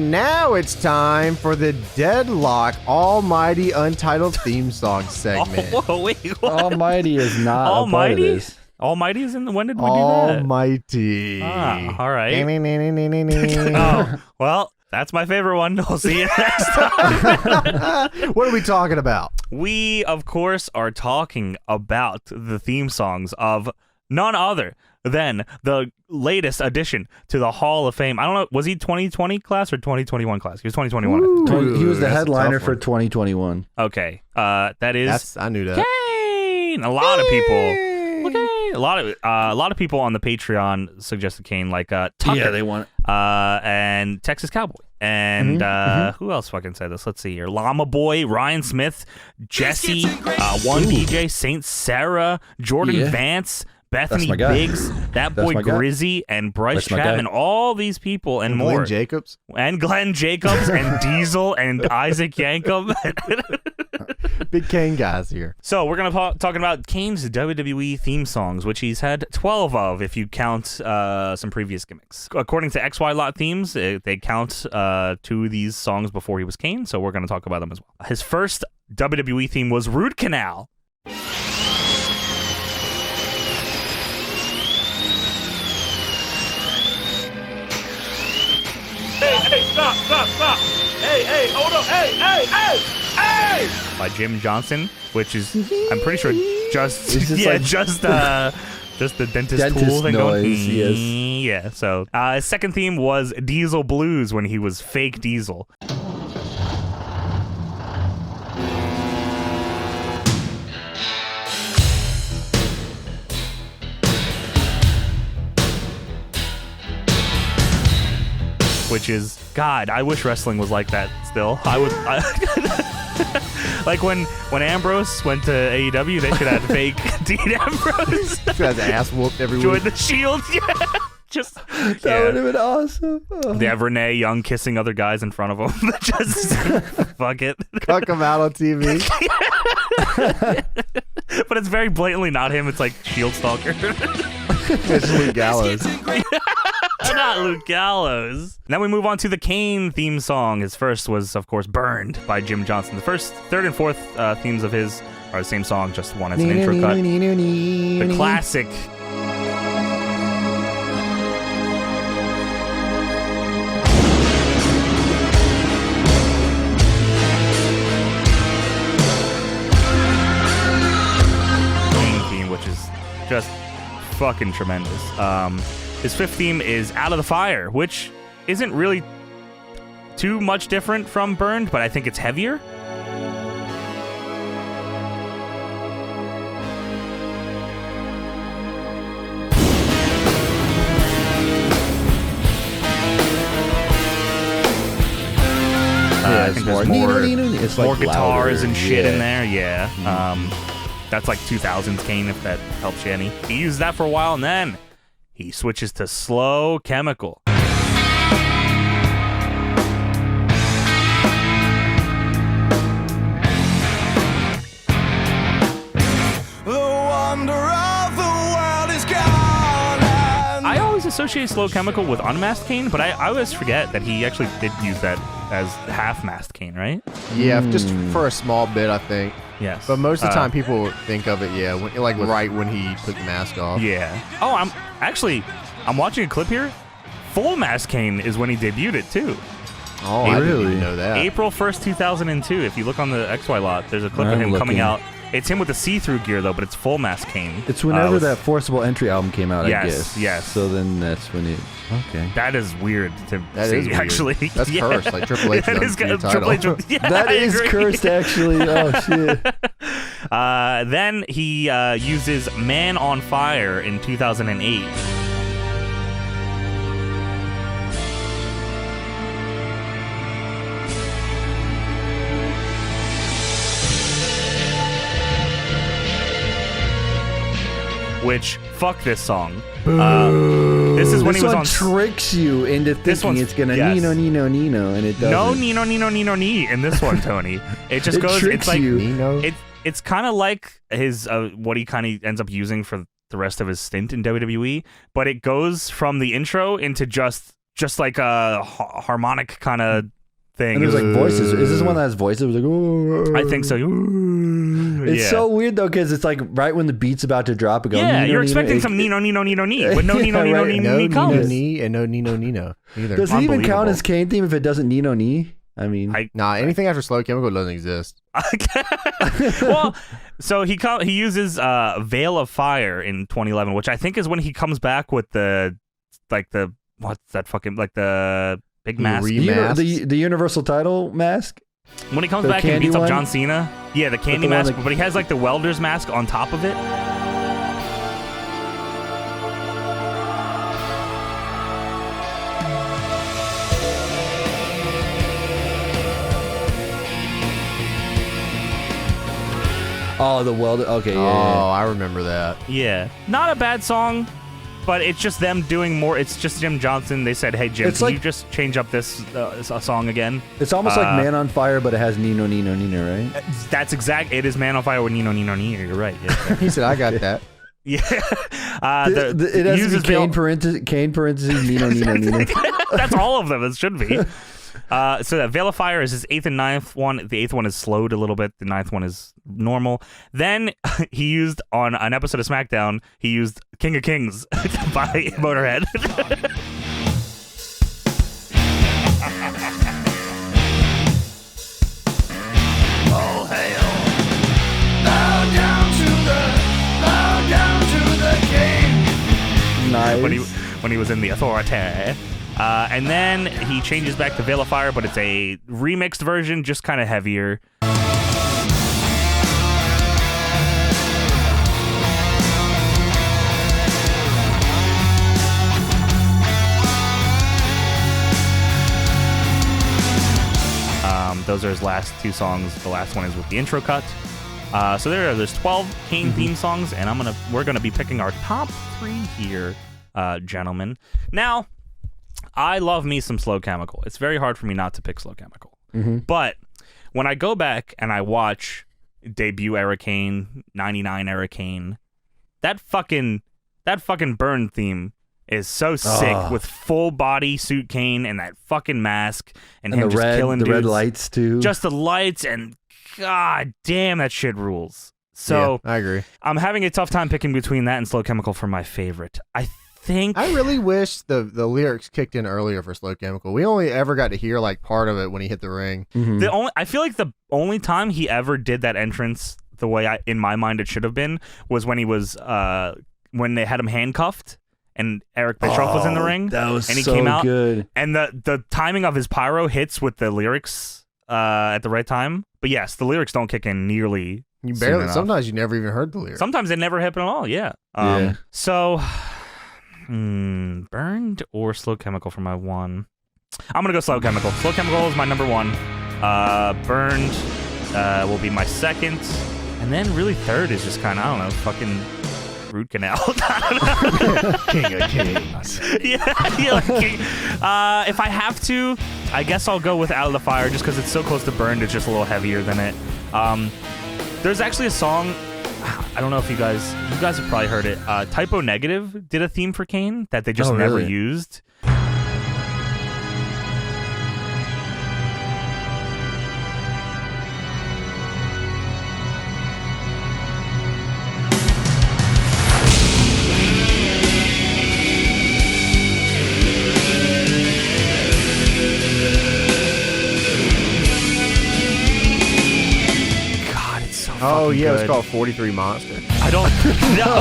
And now it's time for the Deadlock Almighty Untitled Theme Song segment. Oh, wait, what? Almighty is not Almighty? a part of this. Almighty is in the... When did we do that? Almighty. Ah, all right. Oh, well, that's my favorite one. We'll see you next time. What are we talking about? We, of course, are talking about the theme songs of none other than the latest addition to the Hall of Fame. I don't know, was he 2020 class or 2021 class? He was 2021. Ooh, He was the that's a headliner tough for one. 2021. Okay, that is I knew that. Kane. A lot of people. Okay, a lot of people on the Patreon suggested Kane, like Tucker. Yeah, they want and Texas Cowboy. And who else fucking said this? Let's see here. Llama Boy, Ryan Smith, Jesse, One DJ, Saint Sarah, Jordan Vance, Bethany my guy. Biggs, that boy my guy. Grizzy, and Bryce That's my Chapman, guy. all these people and more. Glenn Jacobs. And Glenn Jacobs and Diesel and Isaac Yankum. Big Kane guys here. So we're going to talking about Kane's WWE theme songs, which he's had 12 of if you count some previous gimmicks. According to XY Lot Themes, they count 2 of these songs before he was Kane, so we're going to talk about them as well. His first WWE theme was Root Canal. Hey, stop. Hey, hold on. Hey. By Jim Johnson, which is, I'm pretty sure, just the dentist tool thing noise, going. yes. Yeah, so his second theme was Diesel Blues when he was fake Diesel. Which is, God, I wish wrestling was like that still. Like when Ambrose went to AEW, they should have fake Dean Ambrose. He has ass whooped every Join week. the Shield. Yeah. Just That would have been awesome. Oh. They have Renee Young kissing other guys in front of them. Just fuck it. Cuck him out on TV. But it's very blatantly not him. It's like Shield Stalker. It's Luke Gallows. Not Luke Gallows. Now we move on to the Kane theme song. His first was, of course, Burned by Jim Johnson. The first, third, and fourth themes of his are the same song, just one as an intro cut. The classic. Kane theme, which is just fucking tremendous. His fifth theme is Out of the Fire, which isn't really too much different from Burned, but I think it's heavier. I think there's It's more like guitars louder. and shit in there, yeah. That's like 2000s Kane, if that helps you any. He used that for a while, and then he switches to Slow Chemical. I always associate Slow Chemical with Unmasked Kane, but I always forget that he actually did use that as half-masked Kane, right? Yeah, just for a small bit, I think. Yes. But most of the time, people think of it, right when he took the mask off. Yeah. Oh, I'm watching a clip here. Full Mask Kane is when he debuted it, too. Oh, I didn't even know that. April 1st, 2002. If you look on the XY lot, there's a clip of I'm him coming looking. out. It's him with the see-through gear, though, but it's Full Mask Kane. It's whenever with- that Forcible Entry album came out, Yes, I guess. yes. So then that's when it... Okay. That is weird to That see, is weird. actually. That's Yeah. cursed, like Triple H's That is undisputed Triple H. title. Yeah, That I is agree. cursed, actually. Oh, shit. Then he uses Man on Fire in 2008. Which, fuck this song. This is when This he was one on... tricks you into This thinking one's- it's gonna yes. Nino, and it doesn't. No, Nino, Ni in this one, Tony. It just It goes... tricks It's like... you. Nino? It's kind of like his what he kind of ends up using for the rest of his stint in WWE, but it goes from the intro into just just like a harmonic kind of thing. And there's like voices. Is this one that has voices? It was like, oh. I think so. It's so weird though, because it's like right when the beat's about to drop, it goes. Yeah, Nino, you're Nino, expecting some Nino, Nino, Nino, Nino, but no Nino, Nino, right. Nino, No Nino comes. Nino Ni and no Nino Nino either. Does it even count Unbelievable. as Kane theme if it doesn't Nino Ni? I mean, Nah, anything after Slow Chemical doesn't exist. Well, so he uses Veil of Fire in 2011, which I think is when he comes back with the what's that fucking like the big mask. the universal title mask. When he comes The back and candy beats up one? John Cena, yeah, the candy the one mask, that- but he has like the welder's mask on top of it. Oh, the welder. Okay, Oh, yeah. I remember that. Yeah, not a bad song, but it's just them doing more. It's just Jim Johnson. They said, "Hey Jim, It's can like- you just change up this song again?" It's almost like Man on Fire, but it has Nino, Nino, Nino, right? That's exact. It is Man on Fire with Nino, Nino, Nino. You're right. Yeah. He said, I got that. Yeah. It has to uses be Veil- Kane parentheses Nino, Nino, Nino. That's all of them. It should be. So that Veil of Fire is his 8th and 9th one. The 8th one is slowed a little bit. The 9th one is normal. Then he used on an episode of SmackDown, he used King of Kings by Motorhead. All hail, bow down to the king. Nice. when he was in the Authority. And then he changes back to Veil of Fire, but it's a remixed version, just kind of heavier. Those are his last two songs. The last one is with the intro cut. So there's 12 Kane theme songs, and we're gonna be picking our top 3 here, gentlemen. Now, I love me some Slow Chemical. It's very hard for me not to pick Slow Chemical. But when I go back and I watch debut era Kane, 99 era Kane, that fucking Burn theme is so sick with full body suit Kane and that fucking mask and him the just red, killing the red dudes. lights too. Just the lights, and god damn, that shit rules. So Yeah, I agree. I'm having a tough time picking between that and Slow Chemical for my favorite. I think I really wish the lyrics kicked in earlier for Slow Chemical. We only ever got to hear like part of it when he hit the ring. I feel like the only time he ever did that entrance the way in my mind it should have been was when he was when they had him handcuffed and Eric Bischoff was in the ring. That was and he so came out, good. and the timing of his pyro hits with the lyrics at the right time. But yes, the lyrics don't kick in nearly. You soon barely. enough. Sometimes you never even heard the lyrics. Sometimes they never happen at all. Yeah. Yeah. So, Burned or Slow Chemical for my 1. I'm gonna go Slow Chemical. Slow Chemical is my number 1. Burned will be my 2nd, and then really 3rd is just kind of, I don't know, fucking root canal. King of Kings. yeah. If I have to, I guess I'll go with Out of the Fire just because it's so close to Burned. It's just a little heavier than it. There's actually a song. I don't know if you guys have probably heard it. Typo Negative did a theme for Kane that they just never really? used. God, it's so Oh fucking yeah, good. it's called 43 Monster. I don't. No.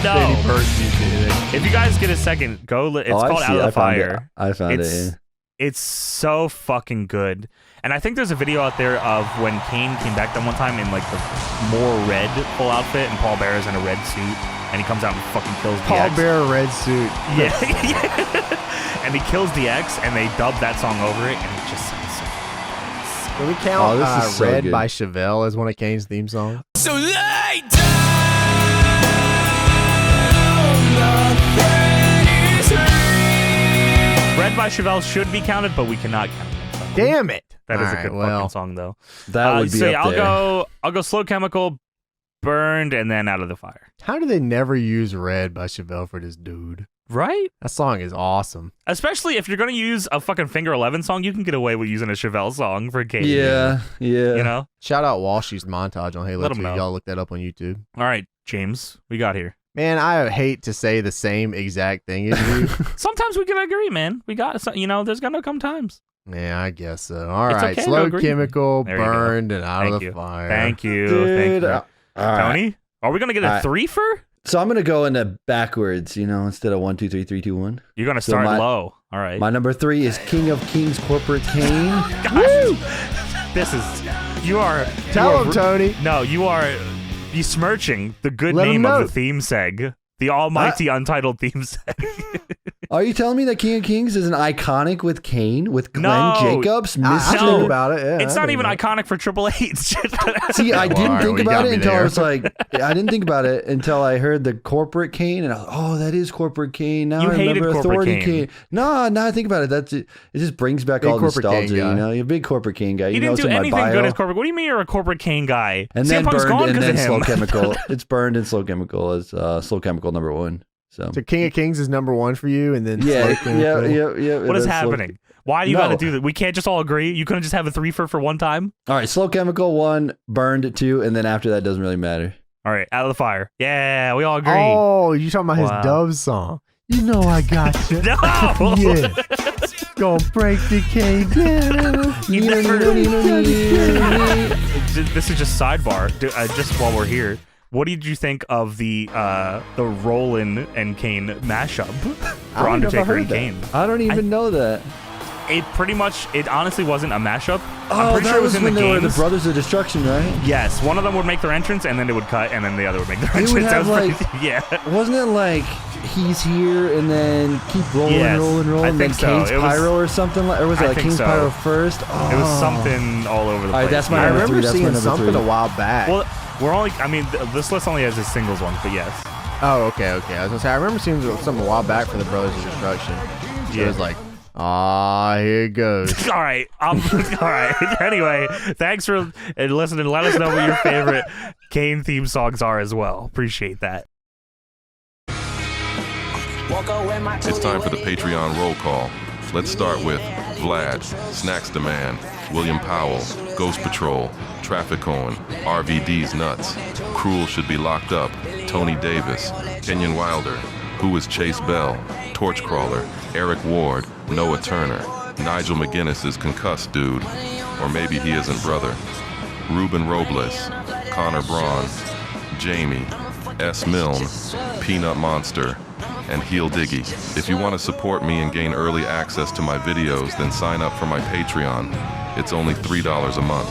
Danny Burst used it. If you guys get a second, go. It's called Out of the Fire. I found it. Yeah. It's so fucking good. And I think there's a video out there of when Kane came back that one time in like the more red full outfit, and Paul Bearer's in a red suit, and he comes out and fucking kills Paul DX. Bearer red suit. Yeah. And he kills DX, and they dub that song over it, and it just sounds so fucking Can we count this is so Red good. by Chevelle as one of Kane's theme songs? So lay down, nothing is real. Red by Chevelle should be counted, but we cannot count it. So Damn it! that is a All good right, well, fucking song, though. That would be so up yeah, there. I'll go Slow Chemical, Burned, and then Out of the Fire. How do they never use Red by Chevelle for this dude? Right? That song is awesome. Especially if you're going to use a fucking Finger 11 song, you can get away with using a Chevelle song for Kane. Yeah. You know? Shout out Walshy's montage on Halo Let 'em 2. know. Y'all look that up on YouTube. All right, James, we got here. Man, I hate to say the same exact thing as you. Sometimes we can agree, man. We got, there's going to come times. Yeah, I guess so. All It's right, okay to Slow agree. Chemical, There you go. burned, and out Thank of the you. fire. Thank you. Dude, Thank you. all right. Tony, are we going to get a All right. threefer? So I'm gonna go into backwards, instead of 1, 2, 3, 3, 2, 1. You're going to So start my- low. All right. My number 3 is King of Kings, Corporate Kane. This is, Tell him, Tony. No, you are besmirching the good Let 'em name know. of the theme seg. The almighty untitled theme seg. Are you telling me that King of Kings is an iconic with Kane, with Glenn No. Jacobs, I Mr. think about it. Yeah, It's I not think even about it. iconic for Triple H. See, I didn't Well, think you about got it me until I there. was like, I didn't think about it until I heard the Corporate Kane, and I was, oh, that is Corporate Kane. Now You I hated remember Corporate Authority Kane. Kane. No, now I think about it, that's it. It just brings back Big all Corporate Kane nostalgia. guy. You're a big Corporate Kane guy. He You know, didn't it's do in my anything bio. good as Corporate. What do you mean you're a Corporate Kane guy? And CM then Punk's burned, gone and because then of Slow him. Chemical. It's burned and Slow Chemical is Slow Chemical number 1. So King of Kings is number 1 for you, and then yeah, Slow Chemical. yeah. What is that's Slow- happening? Why do you No. got to do that? We can't just all agree. You couldn't just have a threefer for one time. All right, Slow Chemical 1, burned 2, and then after that doesn't really matter. All right, out of the fire. Yeah, we all agree. Oh, you talking about Wow. his Dove song? You know I got you. No. Yeah. Gonna break the cage down. You never. This is just sidebar. Just while we're here, what did you think of the Roland and Kane mashup I for don't know if I Undertaker heard and that. Kane? I don't even know that. It honestly wasn't a mashup. I'm Oh, pretty that sure it was was in when the they were the games. Brothers of Destruction, right? Yes, one of them would make their entrance, and then they would cut, and then the other would make their They entrance. would That have, was like- pretty- yeah. Wasn't it like he's here and then keep rolling, Yes, rolling, I and then think so. Kane's It was- Pyro or something like, or was it I like think Kane's so. Pyro first? Oh. It was something all over the All right, place. that's my I number remember 3. That's my seeing number something 3. a while back. Well, we're only. I mean, this list only has his singles ones, but yes. Oh, okay. I was gonna say I remember seeing something a while back for the Brothers of Destruction. So it was like, here it goes. All right. All right. Anyway, thanks for listening. Let us know what your favorite Kane theme songs are as well. Appreciate that. It's time for the Patreon roll call. Let's start with Vlad, SnaxXdaman, William Powell, GhostPatrol, Trafficcoen, RVDeez Nuts, Krule should be locked up, Tony Davis, Kenyun Wilder, Who is Chase Bell, TorchCrawler, Eric Ward, Noah Turner, Nigel McGuinness is concussed dude, or maybe he isn't brother, Ruben Robles, Connor Braun, Jamie, S. Milne, PeeNutMonSter, and Heel Diggy. If you want to support me and gain early access to my videos, then sign up for my Patreon. It's only $3 a month.